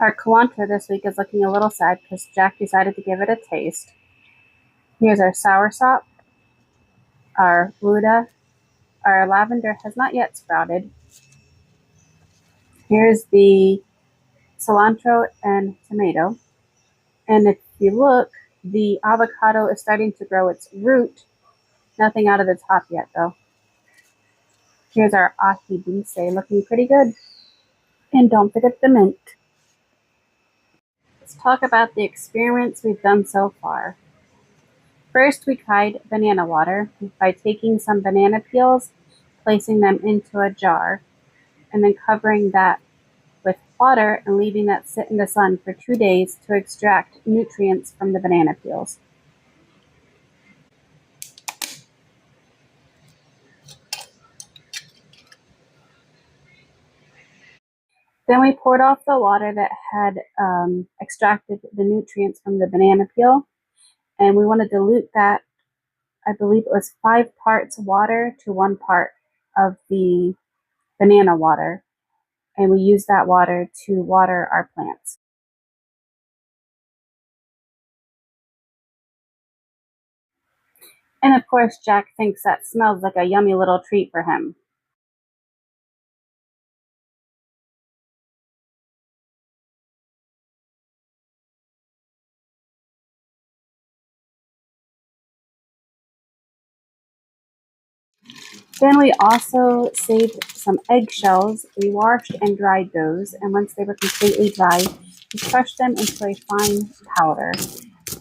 Our cilantro this week is looking a little sad because Jack decided to give it a taste. Here's our soursop, our ruta, our lavender has not yet sprouted. Here's the cilantro and tomato. And if you look, the avocado is starting to grow its root. Nothing out of the top yet though. Here's our ahi dulce looking pretty good. And don't forget the mint. Let's talk about the experiments we've done so far. First, we tried banana water by taking some banana peels, placing them into a jar, and then covering that with water and leaving that sit in the sun for 2 days to extract nutrients from the banana peels. Then we poured off the water that had extracted the nutrients from the banana peel, and we want to dilute that. I believe it was 5 parts water to 1 part of the banana water, and we use that water to water our plants. And of course, Jack thinks that smells like a yummy little treat for him. Then we also saved some eggshells. We washed and dried those, and once they were completely dry, we crushed them into a fine powder.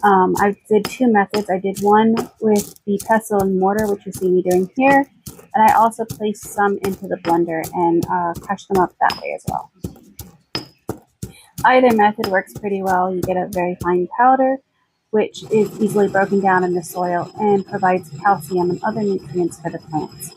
I did 2 methods. I did one with the pestle and mortar, which you see me doing here, and I also placed some into the blender and crushed them up that way as well. Either method works pretty well. You get a very fine powder, which is easily broken down in the soil and provides calcium and other nutrients for the plants.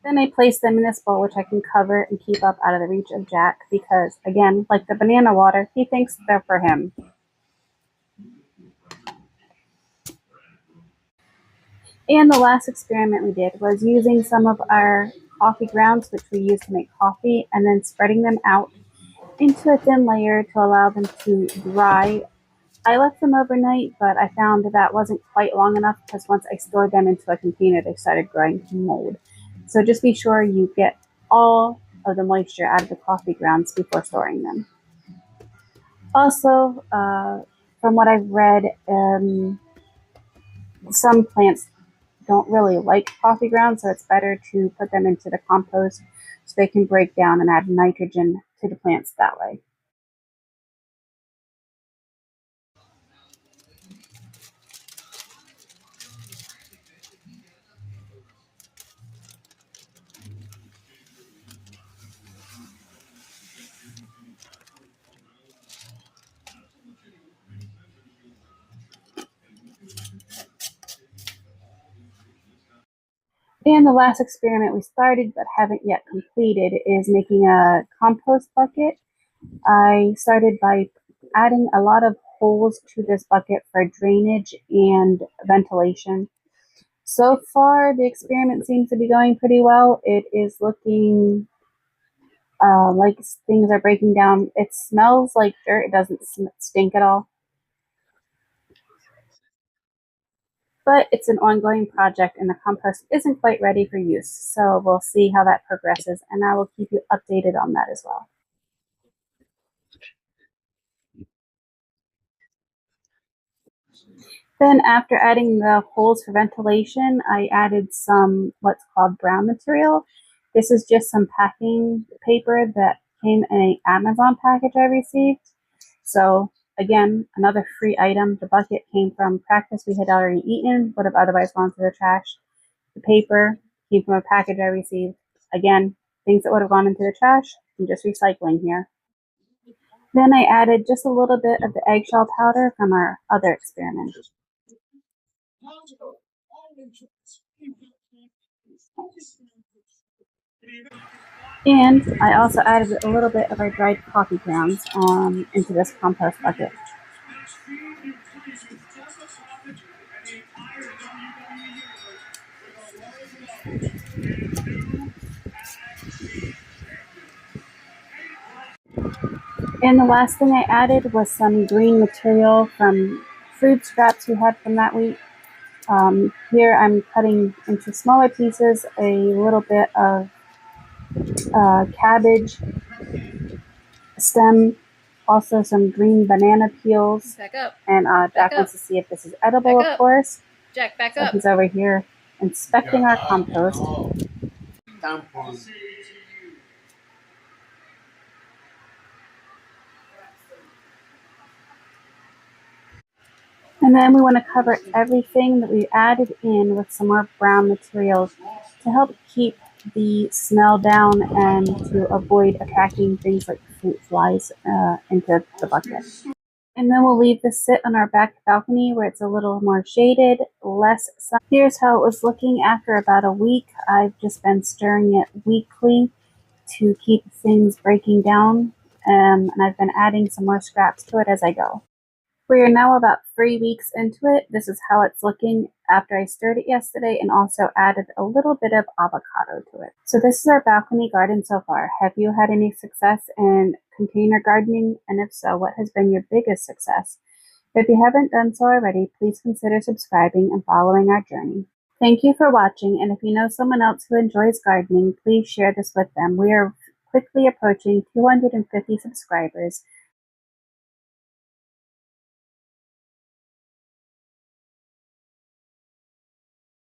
Then I place them in this bowl, which I can cover and keep up out of the reach of Jack because, again, like the banana water, he thinks they're for him. And the last experiment we did was using some of our coffee grounds, which we use to make coffee, and then spreading them out into a thin layer to allow them to dry. I left them overnight, but I found that wasn't quite long enough because once I stored them into a container, they started growing mold. So just be sure you get all of the moisture out of the coffee grounds before storing them. Also, from what I've read, some plants don't really like coffee grounds, so it's better to put them into the compost so they can break down and add nitrogen to the plants that way. And the last experiment we started but haven't yet completed is making a compost bucket. I started by adding a lot of holes to this bucket for drainage and ventilation. So far, the experiment seems to be going pretty well. It is looking like things are breaking down. It smells like dirt. It doesn't stink at all. But it's an ongoing project and the compost isn't quite ready for use. So we'll see how that progresses and I will keep you updated on that as well. Then after adding the holes for ventilation, I added some what's called brown material. This is just some packing paper that came in an Amazon package I received. So again, another free item. The bucket came from breakfast we had already eaten, would have otherwise gone to the trash. The paper came from a package I received. Again, things that would have gone into the trash, I'm just recycling here. Then I added just a little bit of the eggshell powder from our other experiment. And I also added a little bit of our dried coffee grounds into this compost bucket. And the last thing I added was some green material from food scraps we had from that week. Here I'm cutting into smaller pieces a little bit of cabbage stem, also some green banana peels. Back up. And Jack wants to see if this is edible, of course. Jack, back so up. He's over here inspecting our compost. And then we want to cover everything that we added in with some more brown materials to help keep the smell down and to avoid attracting things like fruit flies into the bucket. And then we'll leave this sit on our back balcony where it's a little more shaded, less sun. Here's how it was looking after about a week. I've just been stirring it weekly to keep things breaking down, and I've been adding some more scraps to it as I go. We are now about 3 weeks into it. This is how it's looking after I stirred it yesterday and also added a little bit of avocado to it. So this is our balcony garden so far. Have you had any success in container gardening? And if so, what has been your biggest success? If you haven't done so already, please consider subscribing and following our journey. Thank you for watching, and if you know someone else who enjoys gardening, please share this with them. We are quickly approaching 250 subscribers,